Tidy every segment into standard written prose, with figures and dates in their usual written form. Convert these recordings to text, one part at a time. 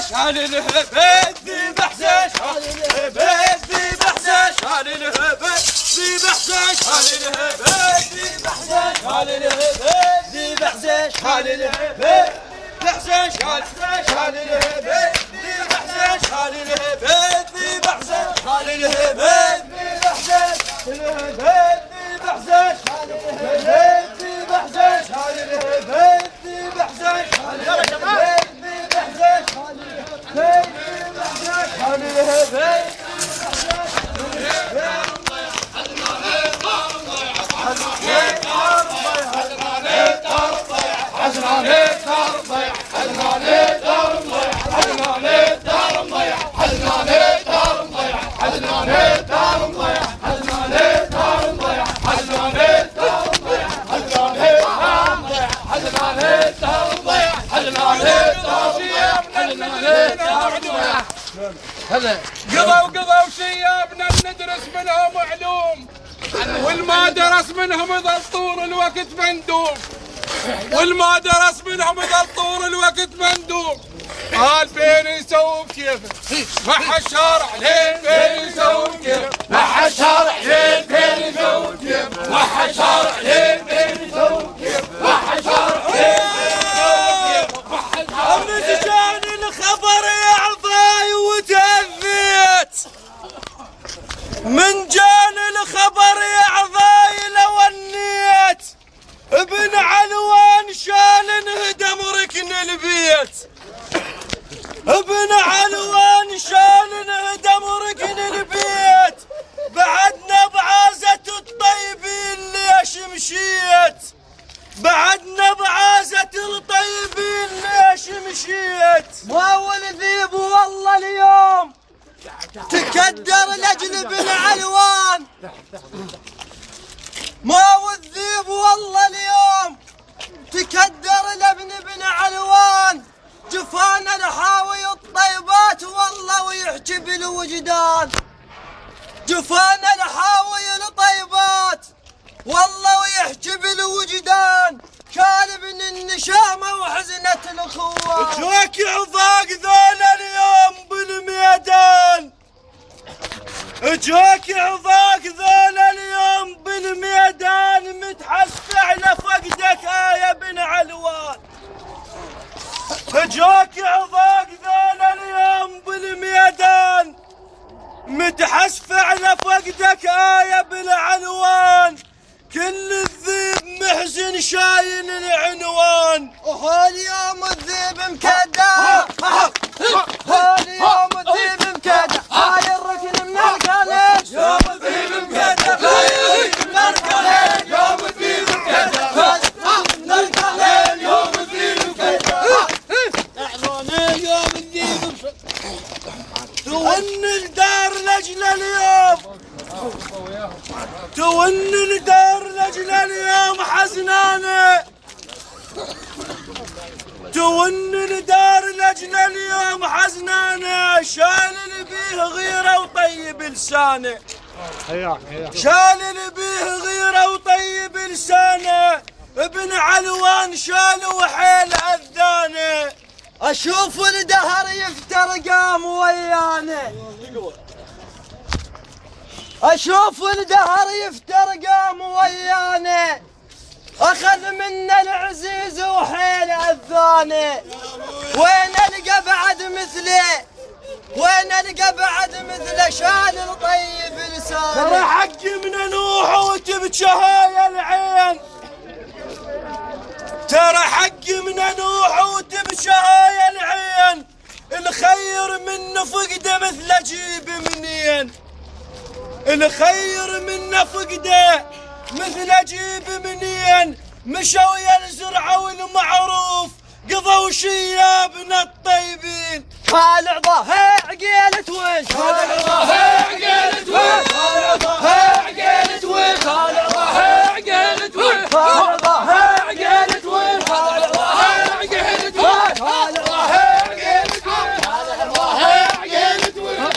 شال الهبت ذي بحزة شال الهبت ذي بحزة شال الهبت ذي بحزة شال الهبت ذي بحزة شال الهبت ذي بحزة شال الهبت بحزة شال الهبت ذي بحزة شال الهبت ذي بحزة شال الهبت ذي بحزة الهبت ذي بحزة شال الهبت ذي بحزة شال الهبت ذي بحزة شال الهبت ذي بحزة شال الهبت قضوا شيابنا ندرس منهم علوم والما درس منهم يظل طول الوقت مندوب والما درس منهم يظل طول الوقت مندوب قال بين يسوي كيفه مع الشارع لين بين يسوي كيفه مع الشارع لين بين يسوي كيفه مع الشارع لين بين يسوي كيفه مع الشارع لين من جاني الخبر يا عضاي وتأذيت من جاني الخبر يا عضاي لو النيت ابن علوان شال انهدم ركن البيت ابن علوان شال انهدم ركن البيت بعدنا بعازة الطيبين ليش مشيت بعدنا بعازة الطيبين ليش مشيت ما والذيب والله اليوم تكدر لاجل بن علوان ما والذيب والله اليوم تكدر لابن بن علوان جفان الحاوي الطيبات والله ويحكي بالوجدان جفان الحاوي الطيبات والله ويحكي بالوجدان كان ابن النشامة وحزنة الأخوة جوك عضاق ذول اليوم بالميدان جوك عضاق ذول اليوم بالميدان متحسف على فقدك يا بن علوان جوك عضاق ذول اليوم بالميدان متحسف على فقدك يا بن علوان كل الذيب محزن شايل العنوان اليوم الذيب مكدر اليوم الذيب مكدر هاي الركن من الكالج يوم الذيب مكدر هاي الركن من الكالج يوم الذيب مكدر من الكالج يوم الذيب مكدر اعلوني يوم الذيب تون الدار لاجل اليوم تون الدار لاجل اليوم حزنانه تون الدار لاجل اليوم حزنانه شال اللي بيه غيره وطيب لسانه شال اللي بيه غيره وطيب لسانه ابن علوان شال وحيل اذانه اشوف الدهر يفتر قام ويانا اشوف الدهر يفتر قام ويانا اخذ منا العزيز وحيل اذاني وين القى بعد مثله وين القى بعد مثله شال الطيب لساني ترى حقي من نوح وتبكي هاي العين ترى حقي من نوح وتبكي هاي العين الخير من فقده مثل جيب منين الخير من فقده مثل جيب منين مشوا ينزرعوا والمعروف قضوا شيابنا الطيبين خالعضه عقيلة وين خالعضه عقيلة وين خالعضه عقيلة وين خالعضه عقيلة وين خالعضه عقيلة وين خالعضه عقيلة وين خالعضه عقيلة وين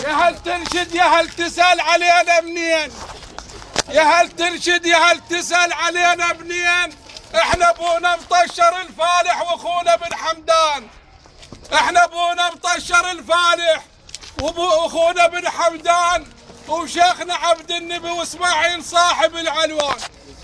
يا هل تنشد يا هل تسأل علينا منين يا هل تنشد يا هل تسأل علينا منين احنا ابونا مطشر الفالح واخونا بن حمدان. احنا ابونا مطشر الفالح واخونا بن حمدان وشيخنا عبد النبي واسماعيل صاحب العلوان.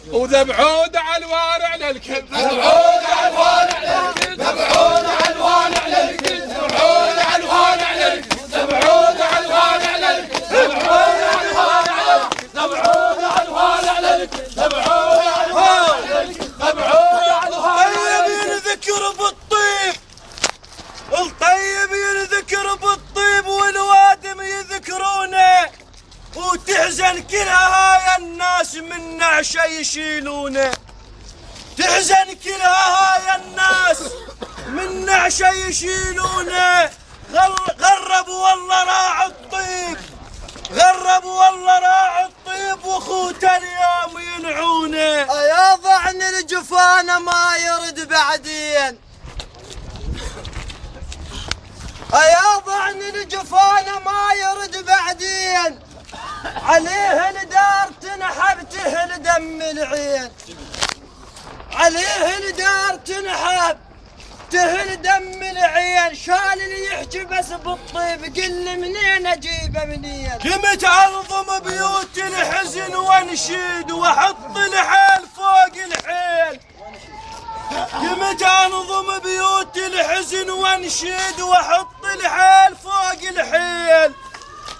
وذبحود علوان على الكل، ذبحود علوان على الكل، ذبحود علوان على الكل، ذبحود علوان على الكل، ذبحود علوان على الكل، ذبحود علوان على الكل، ذبحود علوان على الكل، ذبحود علوان على الكل، ذبحود علوان. الطيب ينذكر بالطيب، الطيب ينذكر بالطيب والوادم يذكرونه، وتحزن كل هاي الناس من نعشه يشيلونه. تحزن كل هاي الناس من نعشه يشيلونه. غرب والله راعي الطيب، غرب والله راعي الطيب واخوته اليوم ينعونه. يا ضعن الجفانه ما يرد بعدين، يا ضعن الجفانه ما يرد بعدين. عليه الدار تنحب تهل دم العين، عليه الدار تنحب تهل دم العين. شال اللي يحكي بس بالطيب قل منين اجيبه منين. قمت انظم بيوت الحزن وانشد واحط الحيل فوق الحيل. قمت انظم بيوت الحزن وانشد واحط الحيل فوق الحيل.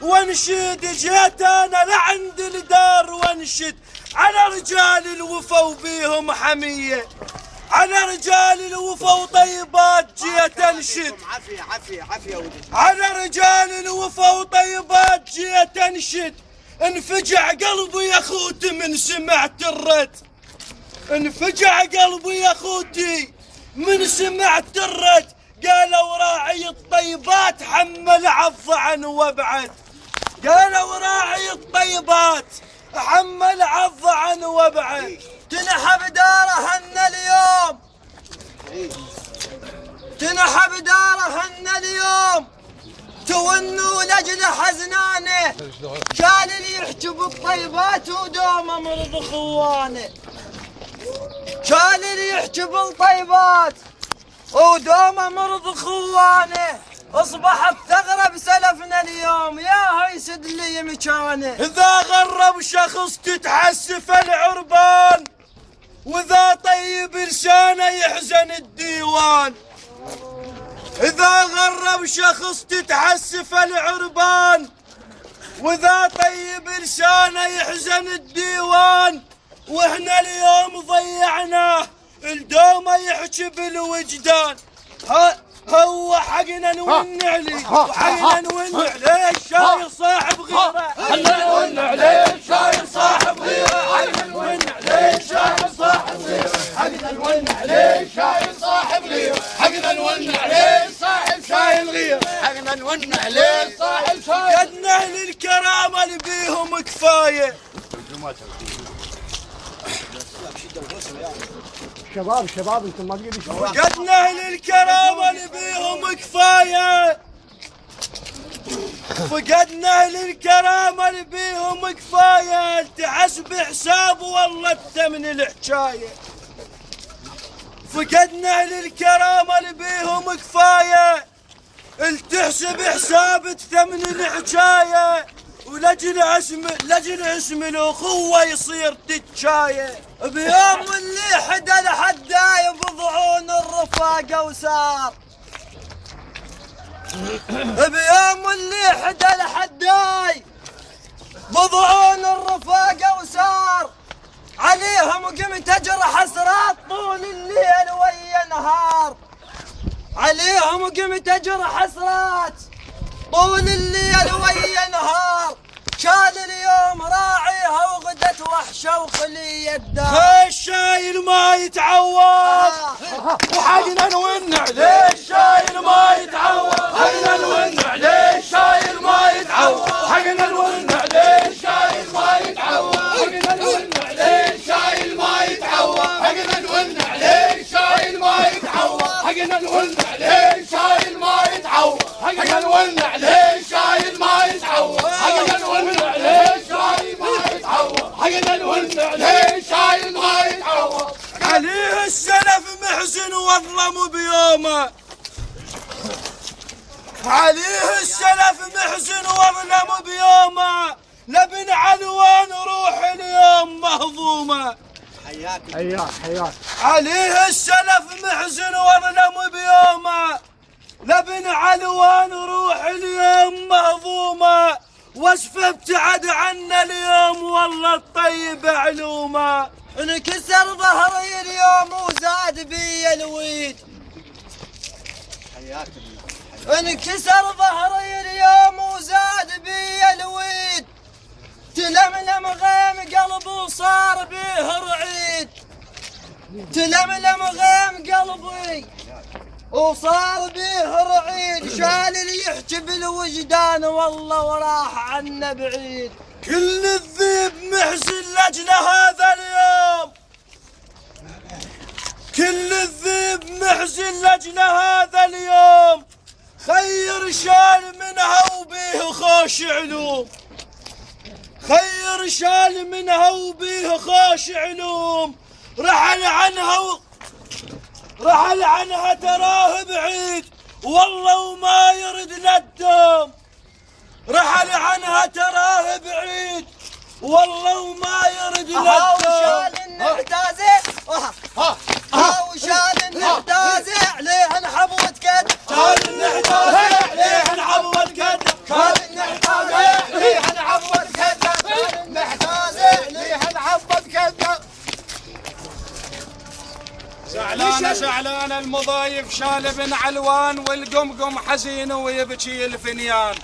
وانشد جيت انا لعند الدار وانشد على رجال الوفا وبيهم حميه، على رجال الوفا وطيبات جيت انشد. عافيه عافيه عافيه ولدي. على رجال الوفا وطيبات جيت انشد. انفجع قلبي يا اخوتي من سمعت الرد، انفجع قلبي يا اخوتي من سمعت الرد. قالوا راعي الطيبات حمل عض عن وابعد، قالوا راعي الطيبات حمل عض عن وابعد. تنحب دارهن اليوم، تنحب دارهن اليوم تونوا لاجل حزنانه. كان اللي يحكي بالطيبات ودومه مرض خوانه، كان اللي يحكي بالطيبات ودومه مرض خوانه. اصبحت ثغرة بسلفنا اليوم يا هيسد لي مكانه. اذا غرب شخص تتحسف العربان، واذا طيب لسانه يحزن الديوان. اذا غرب شخص تتحسف العربان، واذا طيب لسانه يحزن الديوان. واحنا اليوم ضيعناه الدومه يحكي بالوجدان. هو حقنا نون عليه وحقنا نون عليه الشاير صاحب غيره، حقنا نون عليه الشاير صاحب غيره، حقنا نون عليه الشاير صاحب غيره، حقنا نون عليه الشاير صاحب غيره، حقنا نون عليه صاحب شايل غيره، حقنا نون عليه صاحب شايل. قد نهل الكرامه اللي بيهم كفايه. شباب انتم ما تقولوا شباب. قد نهل الكرامه اللي بيهم كفايه، فقدنا للكرامه اللي بيهم كفايه. التحسب حساب والله الثمن الحكايه. فقدنا للكرامه اللي بيهم كفايه، التحسب حساب الثمن الحكايه. ولجل اسم الاخوه يصير تتشايه. بيوم اللي حدا لحدا يبضعون الرفاقه وسار، بيوم اللي حدا لحداي بضعون الرفاقه وسار. عليهم قمت اجر حسرات طول الليل ويا نهار، عليهم قمت اجر حسرات طول الليل ويا نهار. كان اليوم راعيها وغدت وحشه وخلي الدار. الشايل ما يتعوض وحقنا نون عليه الشايل ما يتعوض، حقنا نون عليه الشايل ما يتعوض، حقنا نون عليه الشايل ما يتعوض، حقنا نون عليه الشايل ما يتعوض، حقنا نون عليه الشايل ما يتعوض، حقنا نون عليه الشايل ما يتعوض، حقنا نون عليه الشايل ما يتعوض، حقنا نون عليه الشايل ما يتعوض، حقنا نون عليه الشايل ما يتعوض. عليه واظلم بيومه. عليه السلف محزن واظلم بيومه، لبن علوان روح اليوم مهضومه. حياك حياك. عليه السلف محزن واظلم بيومه، لبن علوان روح اليوم مهضومه. وصفه ابتعد عنا اليوم والله الطيب علومه. انكسر ظهري اليوم وزاد بي الويد. حياك انكسر ظهري اليوم وزاد بي الويد. تلملم غيم قلبي وصار بيه رعيد. تلملم غيم قلبي وصار بيه رعيد. شال اللي يحكي بالوجدان والله وراح عنا بعيد. كل الذيب محزن لاجل هذا اليوم، كل الذيب محزن لاجل هذا اليوم. خير شال منها وبيه خوش علوم، خير شال منها وبيه خوش علوم. رحل عنها تراه بعيد والله وما يرد للدوم. رحل عنها تراه بعيد والله وما يرد للدوم. وشال النحتازي وشال النحتازي عليه نحب وتكد. شال النحتازي عليه نحب وتكد. شال النحتازي عليه نحب وتكد. شال النحتازي عليه نحب وتكد. زعلان المضايف شال بن علوان والقمقم حزين ويبكي الفنيان.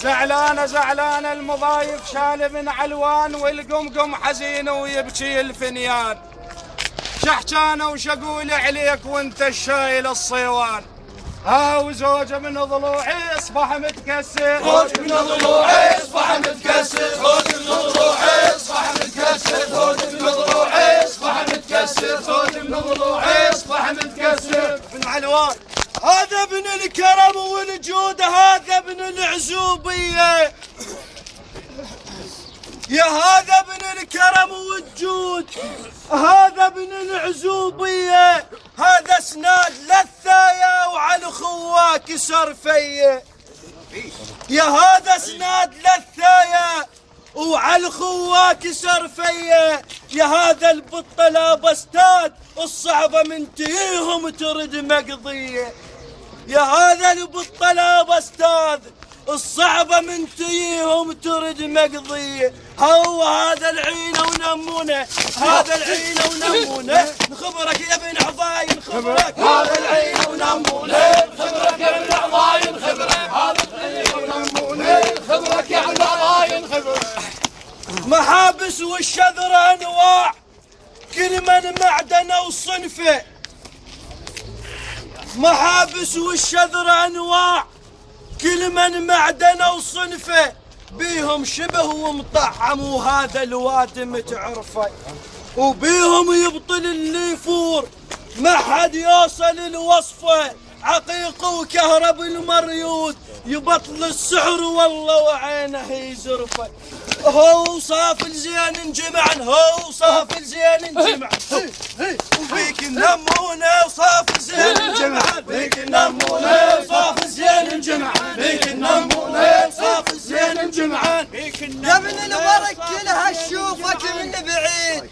زعلان المضايف شال بن علوان والقمقم حزين ويبكي الفنيان. شحجانه وشقول عليك وانت الشايل الصيوان. وزوجه من ضلوعي اصبح متكسر. زوج من ضلوعي اصبح متكسر. زوج من ضلوعي اصبح متكسر. زوج من ضلوعي اصبح متكسر. زوج من ضلوعي اصبح متكسر. بن علوان هذا ابن الكرم والجود، هذا ابن العزوبيه. يا هذا ابن الكرم والجود، هذا ابن العزوبيه. هذا سناد للثايا وعلى خواه كسر فيه. يا هذا سناد للثايا وعلى خواه كسر فيه. يا هذا البطه لابستاد الصعبه من تيهم ترد مقضيه. يا هذا البطه لابستاد الصعبة من تيهم ترد مقضية. هو هذا العينة ونمونه، هذا العينة ونمونه. نخبرك يا ابن عضاي نخبرك، هذا العينة ونمونه. نخبرك يا ابن عضاي نخبرك، هذا العينة ونمونه. نخبرك يا ابن عضاي نخبرك. محابس والشذر انواع، كل من معدنه وصنفه. محابس والشذر انواع، كل من معدنه وصنفه. بيهم شبه ومطعم وهذا الوادم تعرفه. وبيهم يبطل اللي يفور ما حد يوصل لوصفه. عقيق وكهرب المريود يبطل السحر والله وعينه يزرفه. هو صاف الزين انجمعا، هو صاف الزين انجمعا. وبيك النمونه وصاف الزين انجمعا. بيك النمونه وصاف الزين انجمعا. بيك النمونه وصاف الزين انجمعا. يا ابن الورق كلها تشوفك من بعيد.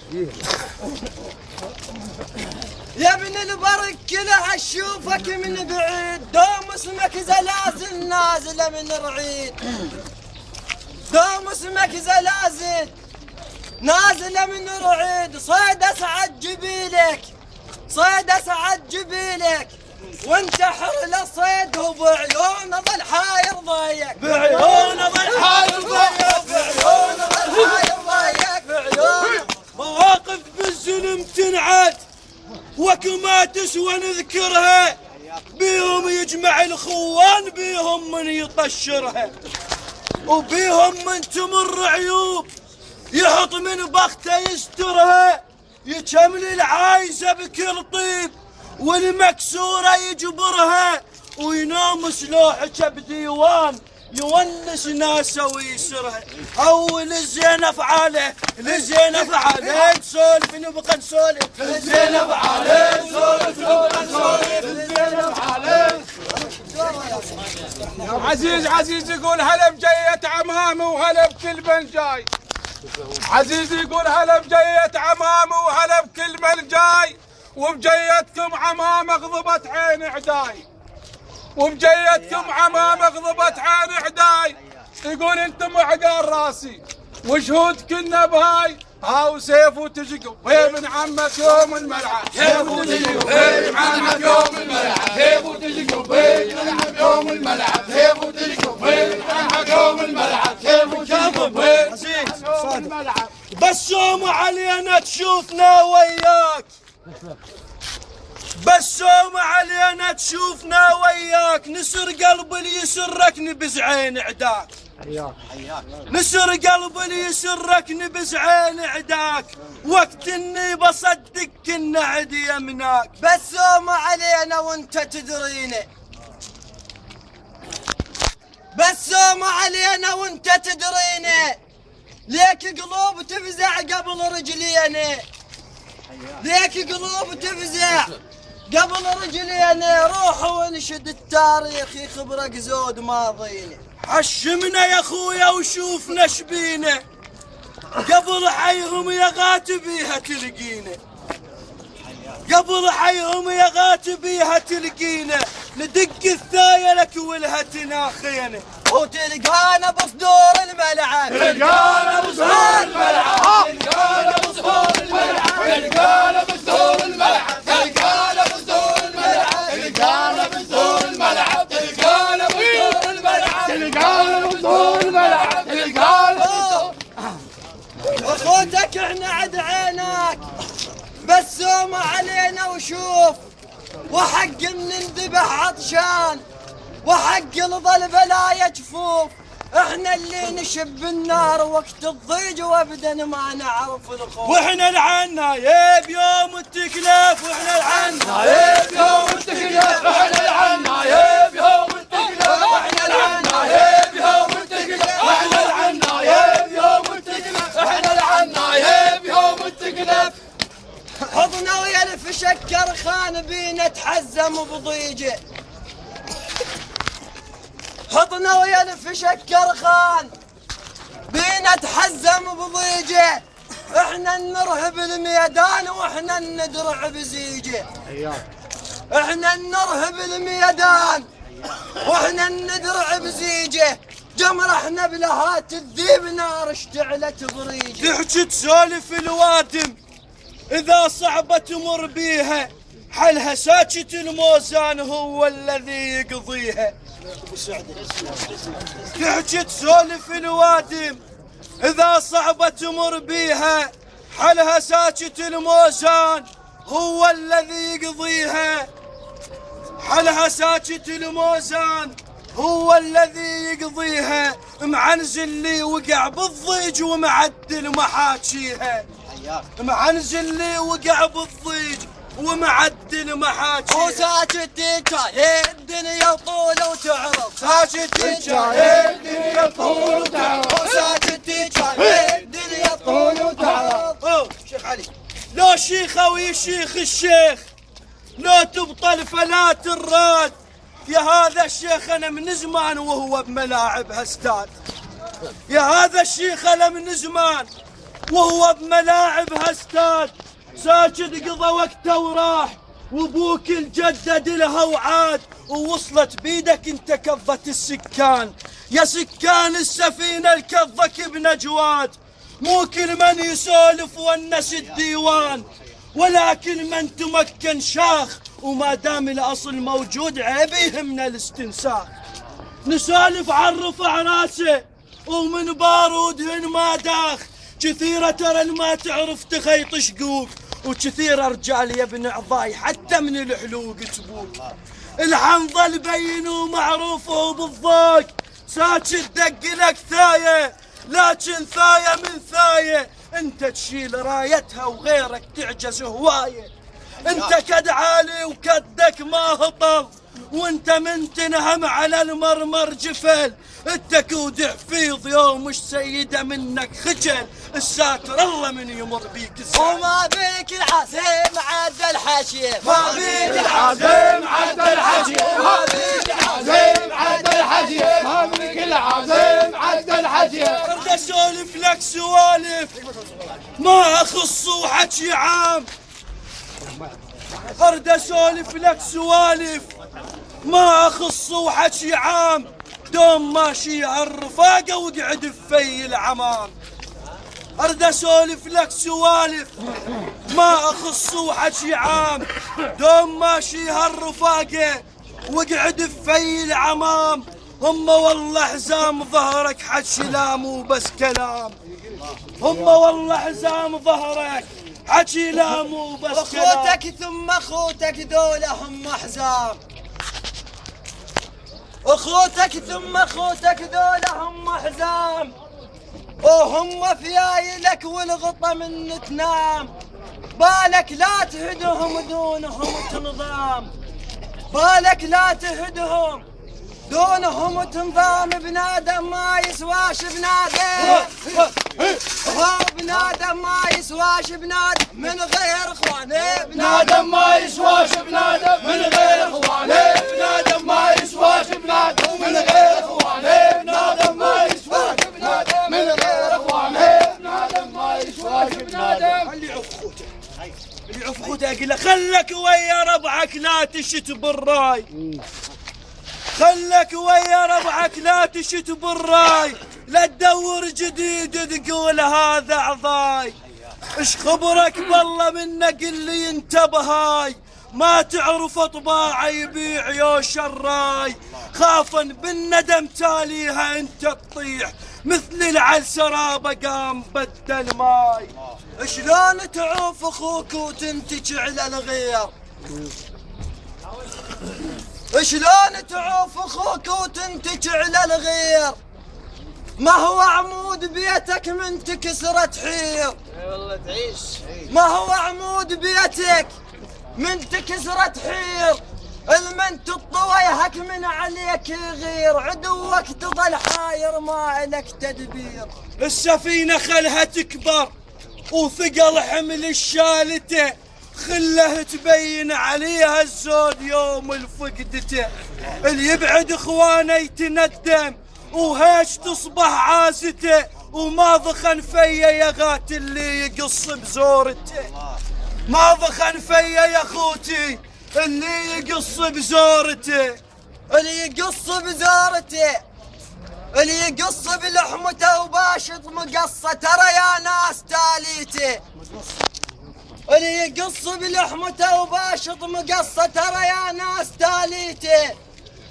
يا ابن البرق كلها تشوفك من بعيد. دوم اسمك زلازل نازله من رعيد. دوم اسمك زلازل نازله من رعيد. صيد اسعد جبيلك، صيد اسعد جبيلك. وانت حر للصيد وبعيون ظل حاير ضيق. بعيون ظل حاير ضيق. بعيون ظل حاير ضيق. بعيون مواقف بالظلم تنعد وكما تسوى نذكرها. بيهم يجمع الخوان، بيهم من يطشرها. وبيهم من تمر عيوب يحط من بخته يسترها. يكمل العايزه بكل طيب والمكسوره يجبرها. وينام سلوحك بديوان يونس ناسه ويسرها. اول الزين افعاله للزين افعاله تسولف نبقى نسولف الزين افعاله نسولف نبقى نسولف الزين افعاله. عزيز يقول هلا بجية عمامي وهلا بكل من جاي. عزيز يقول هلا بجية عمامي وهلا بكل من جاي. وبجيتكم عمام غضبت عين عداي. وبجيتكم عمام غضبت عين عداي. يقول انتم عقال راسي وشهود كنا بهاي. هاو سيف وتجي قبيل من عمك يوم الملعب. سيف وتجي قبيل من عمك يوم الملعب. سيف وتجي قبيل من عمك يوم الملعب. سيف وتجي قبيل من عمك يوم الملعب. سيف وتجي قبيل يوم الملعب. بسوم علينا تشوفنا وياك. بسوم علينا تشوفنا وياك. نسر قلب اللي يسرك نبز عين عداك. نسر قلب اللي يسرك نبز عين عداك. وقت اني بصدق كنا عدي يمناك. بسوم علينا وانت تدرينا. بسوم علينا وانت تدرينا. ليك قلوب تفزع قبل رجلينا. ليك قلوب تفزع قبل رجلينا. روحوا وانشد التاريخ يخبرك زود ماضينا. حشمنا يا خويا وشوفنا شبينا. قبل حيهم يا غاتبيها تلقينا. قبل حيهم يا غاتبيها تلقينا. ندق الثاية لك ولها تناخينا. وتلقانا بصدور الملعب. تلقانا بصدور الملعب. تلقانا بصدور الملعب. تلقانا بصدور الملعب. تلقانا بصدور الملعب. تلقانا بصدور الملعب. تلقانا بصدور الملعب. تلقانا بصدور الملعب. تلقانا. اخوتك احنا عد عينك. بسوم علينا وشوف. وحق نندبح عطشان. وحق لظل بلا جفوف. احنا اللي نشب النار وقت الضيج وابدا ما نعرف الخوف. واحنا العنايب يوم التكلف. واحنا العنايب يوم التكلف. واحنا العنايب يوم التكلف. واحنا العنايب يوم التكلف. واحنا العنايب يوم التكلف. واحنا العنايب يوم التكلف. حضنا ويلف شكر خان بينا تحزم بضيجه. حضنا ويلف شكر خان بينا تحزم بضيجه. احنا نرهب الميدان واحنا ندرع بزيجه. احنا نرهب الميدان واحنا ندرع بزيجه. جمر احنا بلهات الذيب نار اشتعلت بريجه. تحكي تسولف الوادم إذا صعبة تمر بيها. حلها ساكت الموزان هو الذي يقضيها. تحكي تسولف الوادم إذا صعبة تمر بيها. حلها ساكت الموزان هو الذي يقضيها. حلها ساكت الموزان هو الذي يقضيها. معنزل لي وقع بالضيج ومعدل محاكيها. معنزل لي وقع بالضيج ومعدل محاكيها. وساكت شايف الدنيا طول وتعرض. ساكت شايف الدنيا طول وتعرض. وساكت شايف الدنيا طول وتعرض. شيخ علي لو شيخه ويشيخ الشيخ. لو تبطل فلا تراد. يا هذا الشيخ انا من زمان وهو بملاعب هستاد. يا هذا الشيخ انا من زمان وهو بملاعب هستاد. ساجد قضى وقته وراح. وابوك الجدد لها وعاد. ووصلت بيدك انت كظة السكان. يا سكان السفينة الكظك ابن جواد. مو كل من يسولف ونس الديوان. ولكن من تمكن شاخ. وما دام الاصل موجود عيب يهمنا الاستنساخ. نسولف عن رفع راسه ومن بارودهن ما داخ. كثيرة ترى ما تعرف تخيط شقوق. وكثير رجال يا ابن عضاي حتى من الحلوق تبوق. الحنظل بين ومعروف وبالضوق. ساكت دق لك ثاية لكن ثاية من ثاية. انت تشيل رايتها وغيرك تعجز هواية. انت كد عالي وكدك ما هطل. وانت من تنهم على المرمر جفل، التكود حفيظ يوم السيدة منك خجل، الساتر الله من يمر بيك الزعل. وما بيك العزيم عد الحشيم، ما بيك العزيم عد الحجيم، ما بيك العزيم عد الحجيم، ما بيك العزيم عد الحجيم. ارد اسولف لك سوالف ما اخص وحكي عام، ارد اسولف لك سوالف ما اخص وحكي عام، دوم ماشي هالرفاقه وقعد في العمام. ارد اسولف لك سوالف ما اخص وحكي عام، دوم ماشي هالرفاقه وقعد في العمام. هم والله حزام ظهرك حكي لا مو بس كلام، هم والله حزام ظهرك حكي لا مو بس كلام. اخوتك ثم اخوتك دولة هم حزام، اخوتك ثم اخوتك دولة هم حزام، وهم فيايلك والغطا من تنام. بالك لا تهدهم دونهم تنظام، بالك لا تهدهم دونهم تنظام. بنادم ما يسواش بنادم، هو بنادم ما يسواش بنادم من غير اخوانه. بنادم ما يسواش بنادم من غير اخوانه، بنادم ما يسواش بنادم من غير اخوانه، بنادم ما يسواش بنادم من غير اخوانه، بنادم ما يسواش بنادم. اللي يعوف خوته، اللي يعوف خوته اقول له خلك ويا ربعك لا تشت بالراي، خلك ويا ربعك لا تشت بالراي، لا تدور جديد تقول هذا عضاي. اش خبرك بالله منك اللي ينتبه هاي، ما تعرف طباعه يبيع يوش الراي. خافا بالندم تاليها انت تطيح، مثل العل سرابه قام بدل ماي. شلون تعوف اخوك وتنتج على الغير، شلون تعوف اخوك وتنتج على الغير. ما هو عمود بيتك من تكسره تحير، والله تعيش. ما هو عمود بيتك من تكسره تحير، المن تطويهك من عليك يغير. عدوك تظل حاير ما لك تدبير. السفينة خلها تكبر وثقل حمل الشالته، خله تبين عليها الزود يوم الفقدته. اللي يبعد اخوانه يتندم وهيش تصبح عازته، وما ضخن فيا يا غات اللي يقص بزورته. ما ضخن فيا يا خوتي اللي يقص بزورته، اللي يقص بزورته، اللي يقص بلحمته وباشط مقصه. ترى يا ناس تاليته، اللي يقص بلحمته وباشط مقصه. ترى يا ناس تاليته،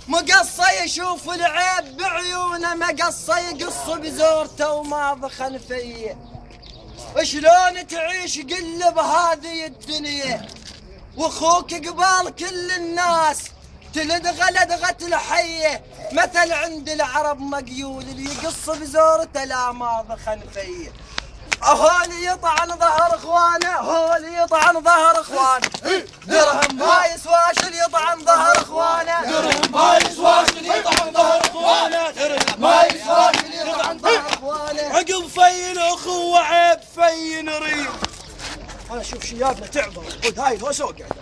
مقصه يشوف العيب بعيونه، مقصه يقص بزورته وما ضخن فيه. شلون تعيش قلب هذه الدنيا واخوك قبال كل الناس، تلدغ لدغة الحية. مثل عند العرب مقيول، اللي يقص بزورته لا ما ضخن فيه. هولي يطعن ظهر اخوانه، هولي يطعن ظهر اخوانه. درهم ما يسواش اللي يطعن ظهر اخوانه، درهم ما يسواش اللي يطعن ظهر اخوانه، درهم ما يسواش اللي يطعن ظهر اخوانه. عقب في الاخوة عيب في نريد. انا اشوف شيابنا تعبر خذ هاي الهوسه وقعد.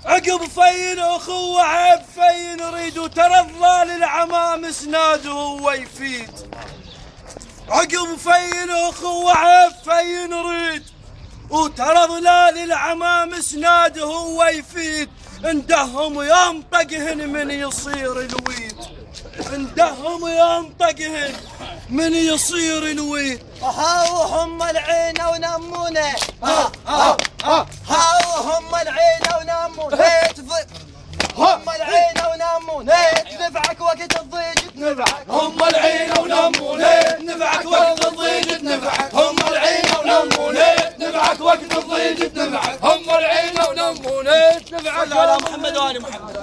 عقب في الاخوة عيب في نريد، وترى الظال العمام اسناد هو يفيد. عقب في الاخوة عيب في نريد، وترى ظلال العمام اسناد هو يفيد. اندهم ينطقهن من يصير الويد، اندهم ينطقهن من يصير الويد. هاوهم العين ونمونه، هاوهم العين ونمونه. هم العين ونمونه تنفعك وقت الضيق تنفعك. هم العين ونمونه تنفعك وقت الضيق تنفعك. هم العين ونمونه تنفعك وقت الضيق تنفعك. هم العين ونمونه تنفعك. على محمد وآل محمد.